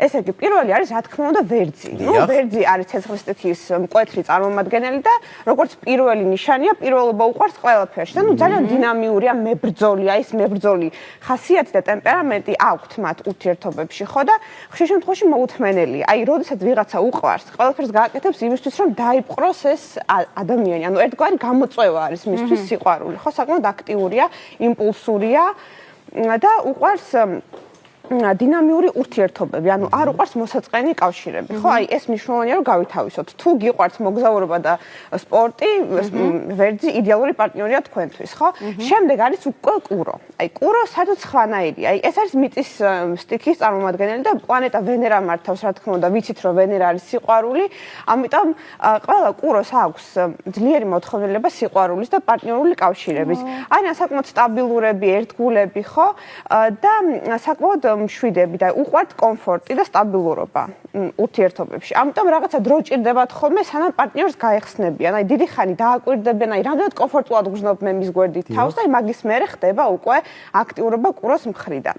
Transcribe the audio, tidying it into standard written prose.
ესე იგი, პირველი არის რა თქმა უნდა ვერძი. ვერძი არის ცეცხლის სტიქის მკვეთრი წარმომადგენელი და როგორც პირველი ნიშანია, პირველობა უყვარს ყველაფერში. და ძალიან დინამიურია, მებრძოლია, ის მებრძოლი ხასიათი და ტემპერამენტი აქვთ მათ ურთიერთობებში, ხო და ხშირ შემთხვევაში მოუთმენელია. აი, როდესაც ვიღაცა უყვარს, ყველაფერს გააკეთებს იმისთვის, რომ დაიპყროს ეს ადამიანი. ანუ ერთგვარი გამოწვევა არის მისთვის სიყვარული, ხო, საკმაოდ აქტიურია, იმპულსურია და უყვარს დინამიური ურთიერთობები, ანუ არ უყვარს მოსაწყენი კავშირები, ხო? აი, ეს მნიშვნელოვანია, რომ გავითავისოთ. თუ გიყვართ მოგზაურობა და სპორტი, ვერძი იდეალური პარტნიორია თქვენთვის, ხო? შემდეგ არის უკვე კურო. აი, კურო სადაც ხვანაირია. აი, ეს არის მიწის სტიქის წარმომადგენელი და პლანეტა ვენერა მართავს, რა თქმა უნდა, ვიცით, რომ ვენერა არის სიყვარული, ამიტომ ყველა კუროს აქვს ძლიერი მოთხოვნილება სიყვარულის და პარტნიორული კავშირების. არიან საკმაოდ სტაბილურები, ერთგულები, ხო? და საკმაოდ მშვიდები და უყვართ კომფორტი და სტაბილურობა ურთიერთობებში. ამიტომ რაღაცა დრო ჭირდებათ ხოლმე, სანამ პარტნიორს გაეხსნებიან. აი, დიდი ხანი დააკვირდებიან, აი, რამდენად კომფორტულად გრძნობ მე მის გვერდით თავს და აი, მაგის მერე ხდება უკვე აქტიურობა კუროს მხრიდან.